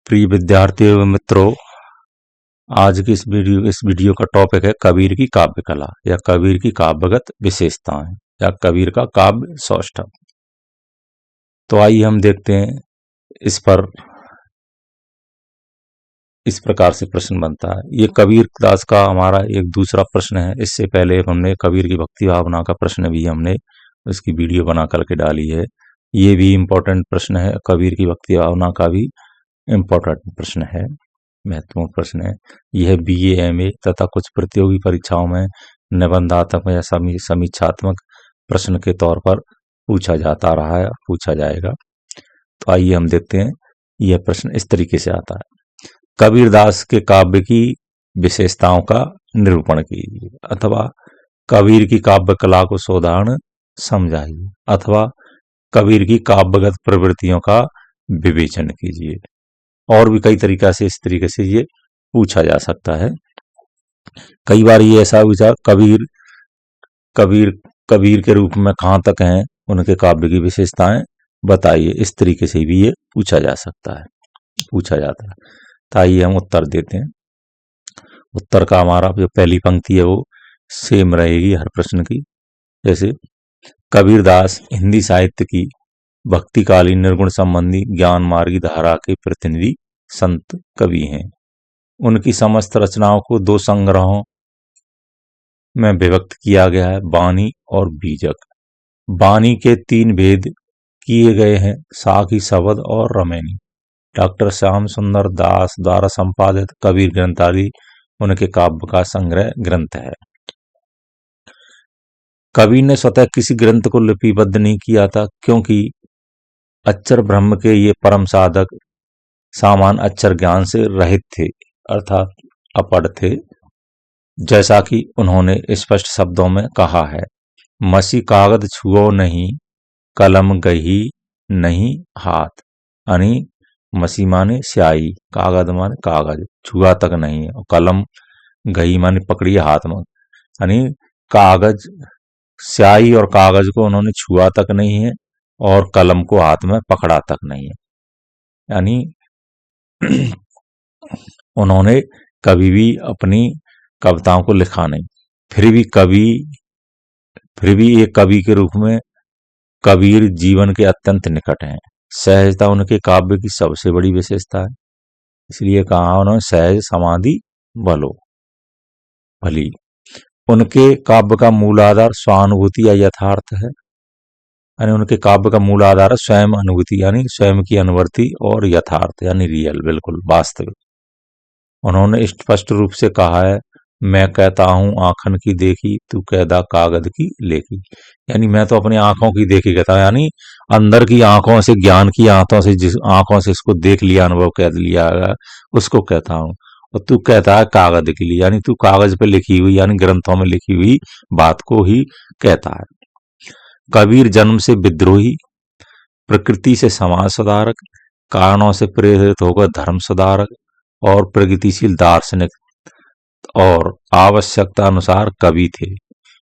प्रिय विद्यार्थियों एवं मित्रों, आज की इस वीडियो का टॉपिक है कबीर की काव्य कला या कबीर की काव्यगत विशेषताएं या कबीर का काव्य सौष्ठव। तो आइए हम देखते हैं इस पर। इस प्रकार से प्रश्न बनता है। ये कबीर दास का हमारा एक दूसरा प्रश्न है। इससे पहले हमने कबीर की भक्ति भावना का प्रश्न भी हमने उसकी वीडियो बना करके डाली है। ये भी इम्पोर्टेंट प्रश्न है। कबीर की भक्ति भावना का भी इम्पोर्टेंट प्रश्न है, महत्वपूर्ण प्रश्न है। यह BA MA तथा कुछ प्रतियोगी परीक्षाओं में निबंधात्मक या समीक्षात्मक प्रश्न के तौर पर पूछा जाता रहा है, पूछा जाएगा। तो आइए हम देखते हैं। यह प्रश्न इस तरीके से आता है। कबीरदास के काव्य की विशेषताओं का निरूपण कीजिए, अथवा कबीर की काव्य कला को सोधारण समझाइए, अथवा कबीर की काव्यगत प्रवृत्तियों का विवेचन कीजिए। और भी कई तरीका से इस तरीके से ये पूछा जा सकता है। कई बार ये ऐसा विचार कबीर कबीर कबीर के रूप में कहाँ तक हैं, उनके काव्य की विशेषताएं बताइए। इस तरीके से भी ये पूछा जा सकता है, पूछा जाता है। तो आइए हम उत्तर देते हैं। उत्तर का हमारा जो पहली पंक्ति है वो सेम रहेगी हर प्रश्न की। जैसे कबीरदास हिंदी साहित्य की भक्तिकालीन निर्गुण संबंधी ज्ञान मार्गी धारा के प्रतिनिधि संत कवि हैं। उनकी समस्त रचनाओं को 2 संग्रहों में विभक्त किया गया है, बानी और बीजक। बानी के 3 भेद किए गए हैं, साखी, शबद और रमैनी। डॉक्टर श्याम सुंदर दास द्वारा संपादित कबीर ग्रंथावली उनके काव्य का संग्रह ग्रंथ है। कबीर ने स्वतः किसी ग्रंथ को लिपिबद्ध नहीं किया था, क्योंकि अक्षर ब्रह्म के ये परम साधक सामान्य अक्षर ज्ञान से रहित थे, अर्थात अपढ़ थे। जैसा कि उन्होंने स्पष्ट शब्दों में कहा है, मसी कागज छुओ नहीं, कलम गही नहीं हाथ। यानी मसी माने स्याही, कागज माने कागज, छुआ तक नहीं है, और कलम गही माने पकड़िए हाथ में। यानी कागज, स्याही और कागज को उन्होंने छुआ तक नहीं है और कलम को हाथ में पकड़ा तक नहीं है। यानी उन्होंने कभी भी अपनी कविताओं को लिखा नहीं। फिर भी एक कवि के रूप में कबीर जीवन के अत्यंत निकट हैं। सहजता उनके काव्य की सबसे बड़ी विशेषता है। इसलिए कहा उन्होंने सहज समाधि भलो भली। उनके काव्य का मूल आधार स्वानुभूति या यथार्थ है। यानी उनके काव्य का मूल आधार है स्वयं अनुभूति, यानी स्वयं की अनुभूति, और यथार्थ यानी रियल, बिल्कुल वास्तविक। उन्होंने स्पष्ट रूप से कहा है, मैं कहता हूं आंखन की देखी, तू कहदा कागज की लेखी। यानी मैं तो अपनी आंखों की देखी कहता हूं, यानी अंदर की आंखों से, ज्ञान की आंखों से, जिस आंखों से इसको देख लिया, अनुभव कर लिया है, उसको कहता हूं। और तू कहता है कागज के लिए, यानी तू कागज पे लिखी हुई, यानी ग्रंथों में लिखी हुई बात को ही कहता है। कबीर जन्म से विद्रोही, प्रकृति से समाज सुधारक, कारणों से प्रेरित होकर धर्म सुधारक और प्रगतिशील दार्शनिक और आवश्यकता अनुसार कवि थे।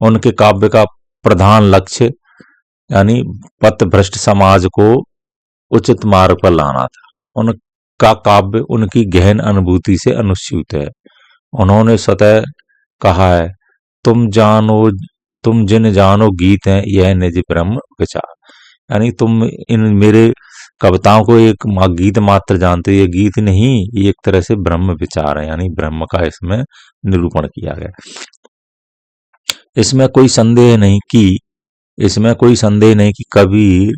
उनके काव्य का प्रधान लक्ष्य यानी पथभ्रष्ट समाज को उचित मार्ग पर लाना था। उनका काव्य उनकी गहन अनुभूति से अनुस्यूत है। उन्होंने स्वतः कहा है, तुम जिन जानो गीत हैं, यह निज ब्रह्म विचार। यानी तुम इन मेरे कविताओं को एक गीत मात्र जानते हो, ये गीत नहीं, ये एक तरह से ब्रह्म विचार है। यानी ब्रह्म का इसमें निरूपण किया गया। इसमें कोई संदेह नहीं कि कबीर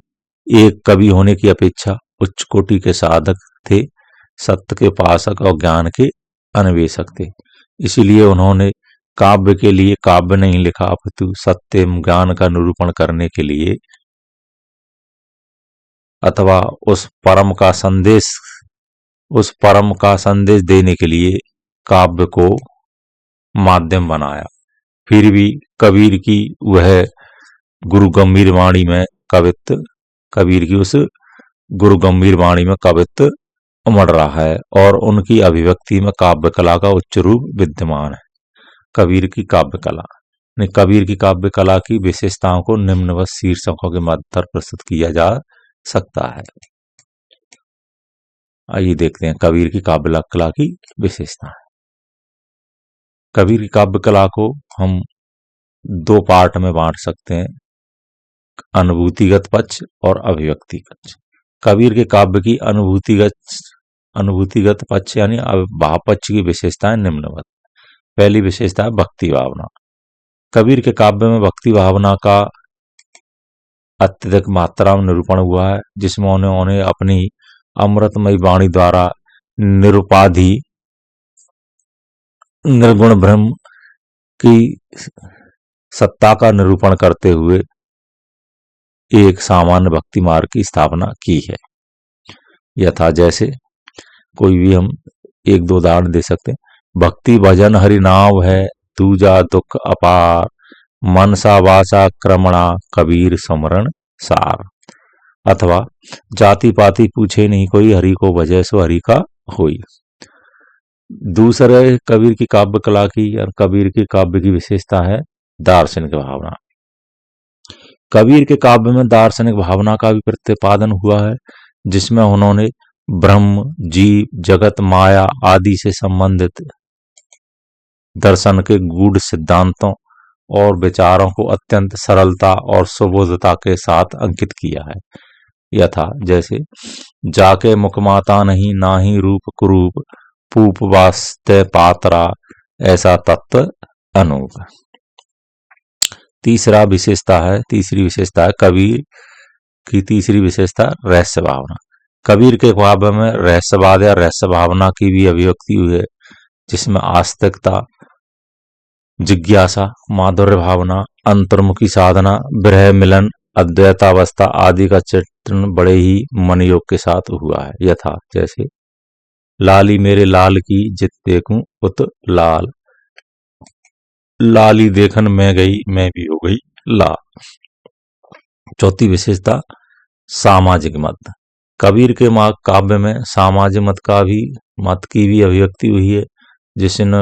एक कवि होने की अपेक्षा उच्च कोटि के साधक थे, सत्य के उपासक और ज्ञान के अन्वेषक थे। इसीलिए उन्होंने काव्य के लिए काव्य नहीं लिखा, अपितु सत्य ज्ञान का निरूपण करने के लिए, अथवा उस परम का संदेश देने के लिए काव्य को माध्यम बनाया। फिर भी कबीर की वह गुरु गंभीर वाणी में कवित्व उमड़ रहा है, और उनकी अभिव्यक्ति में काव्य कला का उच्च रूप विद्यमान है। कबीर की काव्य कला की विशेषताओं को निम्नवत शीर्षकों के मध्य प्रस्तुत किया जा सकता है। आइए देखते हैं कबीर की काव्य कला की विशेषताएं। कबीर की काव्य कला को हम दो पार्ट में बांट सकते हैं, अनुभूतिगत पक्ष और अभिव्यक्ति पक्ष। कबीर के काव्य की अनुभूतिगत पक्ष यानी भाव पक्ष की विशेषताएं निम्नवत। पहली विशेषता है भक्ति भावना। कबीर के काव्य में भक्ति भावना का अत्यधिक मात्रा में निरूपण हुआ है, जिसमें उन्होंने अपनी अमृतमयी वाणी द्वारा निरुपाधि निर्गुण ब्रह्म की सत्ता का निरूपण करते हुए एक सामान्य भक्ति मार्ग की स्थापना की है। यथा जैसे कोई भी हम एक दो उदाहरण दे सकते हैं। भक्ति भजन हरि नाम है, दूजा दुख अपार, मनसा वाचा क्रमणा कबीर स्मरण सार। अथवा जाति पाति पूछे नहीं कोई, हरि को भजे सो हरि का होई। दूसरे कबीर की काव्य कला की या कबीर की काव्य की विशेषता है दार्शनिक भावना। कबीर के काव्य में दार्शनिक भावना का भी प्रतिपादन हुआ है, जिसमें उन्होंने ब्रह्म, जीव, जगत, माया आदि से संबंधित दर्शन के गूढ़ सिद्धांतों और विचारों को अत्यंत सरलता और सुबोधता के साथ अंकित किया है। यथा जैसे जाके मुखमाता नहीं, नाही रूप कुरूप, पूप वास्ते पात्रा, ऐसा तत्व अनूप। तीसरी विशेषता है कबीर की तीसरी विशेषता रहस्य भावना। कबीर के काव्य में रहस्यवाद या रहस्य भावना की भी अभिव्यक्ति हुई है, जिसमें आस्तिकता, जिज्ञासा, माधुर्य भावना, अंतर्मुखी साधना, विरह मिलन, अद्वैतावस्था आदि का चित्रण बड़े ही मनयोग के साथ हुआ है। यथा जैसे लाली मेरे लाल की जित देखूं उत लाल, लाली देखन मैं गई मैं भी हो गई लाल। चौथी विशेषता सामाजिक मत। कबीर के काव्य में सामाजिक मत की भी अभिव्यक्ति हुई है, जिसमें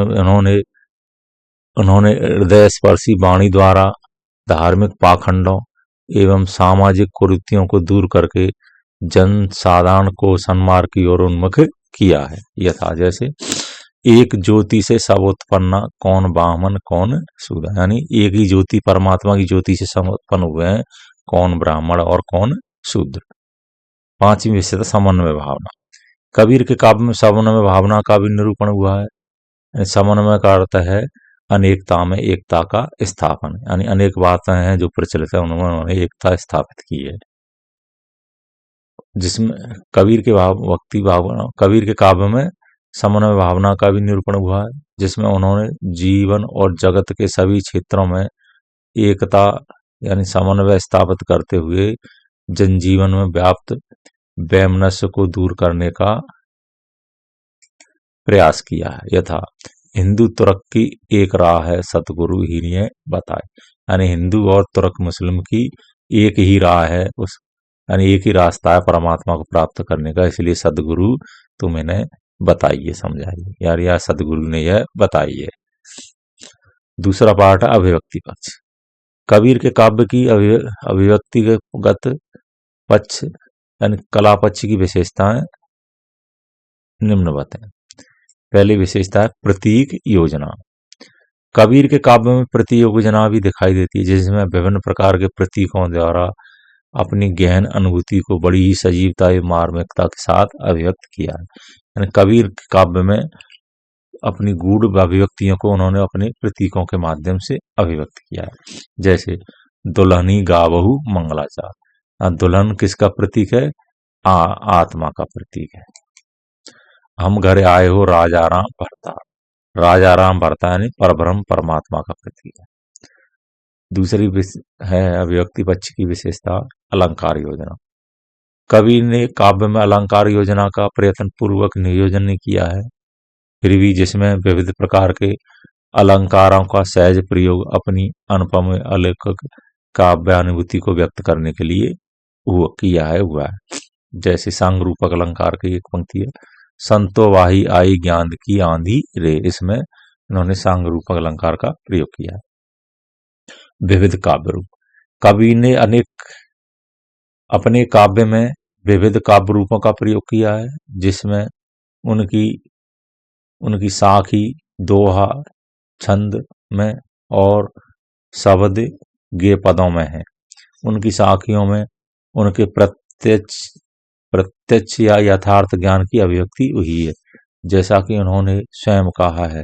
उन्होंने हृदय स्पर्शी वाणी द्वारा धार्मिक पाखंडों एवं सामाजिक कुरीतियों को दूर करके जन साधारण को सन्मार्ग की ओर उन्मुख किया है। यथा जैसे एक ज्योति से सब उत्पन्न, कौन ब्राह्मण कौन शूद्र, यानी एक ही ज्योति परमात्मा की ज्योति से सब उत्पन्न हुए हैं, कौन ब्राह्मण और कौन शूद्र। पांचवी विशेषता समन्वय भावना। कबीर के काव्य में समन्वय भावना का भी निरूपण हुआ है। समन्वय का अर्थ है अनेकता में एकता का स्थापन, यानी अनेक बातें हैं जो प्रचलित है, उन्होंने एकता स्थापित की है। जिसमें कबीर के काव्य में समन्वय भावना का भी निरूपण हुआ है, जिसमें उन्होंने जीवन और जगत के सभी क्षेत्रों में एकता यानी समन्वय स्थापित करते हुए जनजीवन में व्याप्त वैमनस्य को दूर करने का प्रयास किया है। यथा हिंदू तुर्क की एक राह है सतगुरु ही ने बताए, यानी हिंदू और तुर्क मुस्लिम की एक ही राह है, उस यानी एक ही रास्ता है परमात्मा को प्राप्त करने का, इसलिए सदगुरु तुम इन्हें बताइए समझाइए, यार यह सदगुरु ने यह बताई है। दूसरा पार्ट है अभिव्यक्ति पक्ष। कबीर के काव्य की अभिव्यक्तिगत पक्ष यानी कला पक्ष की विशेषताएं निम्नवत हैं। पहली विशेषता है प्रतीक योजना। कबीर के काव्य में प्रतीक योजना भी दिखाई देती है, जिसमें विभिन्न प्रकार के प्रतीकों द्वारा अपनी गहन अनुभूति को बड़ी ही सजीवता एवं मार्मिकता के साथ अभिव्यक्त किया है। यानी कबीर के काव्य में अपनी गूढ़ अभिव्यक्तियों को उन्होंने अपने प्रतीकों के माध्यम से अभिव्यक्त किया है। जैसे दुल्हनी गावहु मंगलाचार, दुल्हन किसका प्रतीक है? आत्मा का प्रतीक है। हम घर आए हो राजाराम भरता, राजाराम भरता यानी परब्रह्म परमात्मा का प्रतीक है। दूसरी है अभिव्यक्ति पक्ष की विशेषता अलंकार योजना। कबीर ने काव्य में अलंकार योजना का प्रयत्न पूर्वक नियोजन नहीं किया है, फिर भी जिसमें विविध प्रकार के अलंकारों का सहज प्रयोग अपनी अनुपम अलौकिक काव्यानुभूति को व्यक्त करने के लिए हुआ है। जैसे सांग रूपक अलंकार की एक पंक्ति है, संतो वाही आई ज्ञान की आंधी रे, इसमें इन्होंने सांग रूपक अलंकार का प्रयोग किया है। विविध काव्य रूप। कबीर ने अपने काव्य में विविध काव्य रूपों का प्रयोग किया है, जिसमें उनकी उनकी साखी, दोहा, छंद में और शब्द गे पदों में है। उनकी साखियों में उनके प्रत्यक्ष प्रत्यक्ष या यथार्थ ज्ञान की अभिव्यक्ति हुई है, जैसा कि उन्होंने स्वयं कहा है,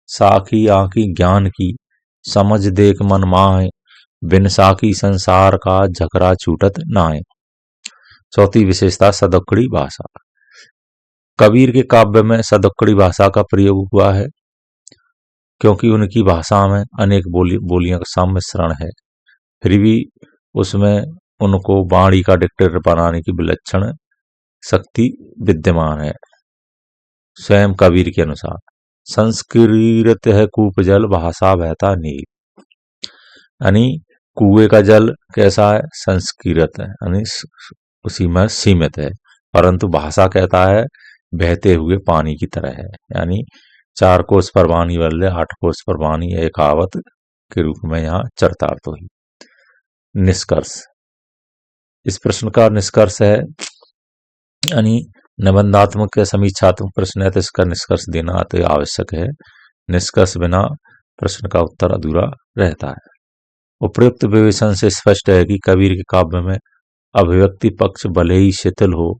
साखी आखी ज्ञान की, समझ देख मन माहे, बिन साखी संसार का झकरा छूटत नाए। चौथी विशेषता सदोक्कड़ी भाषा। कबीर के काव्य में सदोक्कड़ी भाषा का प्रयोग हुआ है, क्योंकि उनकी भाषा में अनेक बोलियों का सम्मिश्रण है, फिर भी उसमें उनको वाणी का डिक्टेटर बनाने की विलक्षण शक्ति विद्यमान है। स्वयं कबीर के अनुसार, संस्कृत है कूप जल, भाषा बहता नील। यानी कुएं का जल कैसा है? संस्कृत है, यानी उसी में सीमित है, परंतु भाषा कहता है बहते हुए पानी की तरह है। यानी 4 कोस पर वाणी बदले 8 कोस पर वाणी, एकावत के रूप में यहाँ चरितार्थ हुई। निष्कर्ष। इस प्रश्न का निष्कर्ष है, यानी निबंधात्मक या समीक्षात्मक प्रश्न है तो इसका निष्कर्ष देना अति आवश्यक है। निष्कर्ष बिना प्रश्न का उत्तर अधूरा रहता है। उपयुक्त विवेचन से स्पष्ट है कि कबीर के काव्य में अभिव्यक्ति पक्ष भले ही शिथिल हो,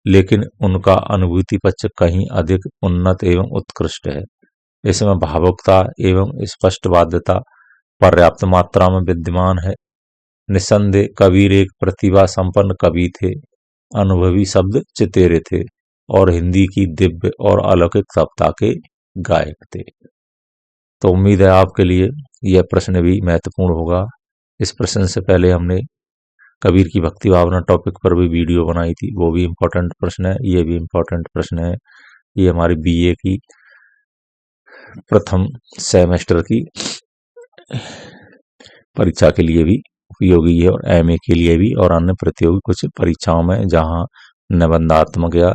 लेकिन उनका अनुभूति पक्ष कहीं अधिक उन्नत एवं उत्कृष्ट है। इसमें भावुकता एवं स्पष्टवाद्यता पर्याप्त मात्रा में विद्यमान है। निस्संदेह कबीर एक प्रतिभा संपन्न कवि थे, अनुभवी शब्द चितेरे थे और हिंदी की दिव्य और अलौकिक सत्ता के गायक थे। तो उम्मीद है आपके लिए यह प्रश्न भी महत्वपूर्ण होगा। इस प्रश्न से पहले हमने कबीर की भक्ति भावना टॉपिक पर भी वीडियो बनाई थी, वो भी इम्पोर्टेंट प्रश्न है, ये भी इम्पोर्टेंट प्रश्न है। ये हमारी बीए की प्रथम सेमेस्टर की परीक्षा के लिए भी उपयोगी है और एमए के लिए भी और अन्य प्रतियोगी कुछ परीक्षाओं में जहां निबंधात्मक या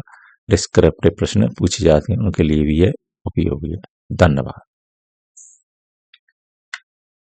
डिस्क्रिप्टिव प्रश्न पूछे जाते हैं उनके लिए भी यह उपयोगी है। धन्यवाद।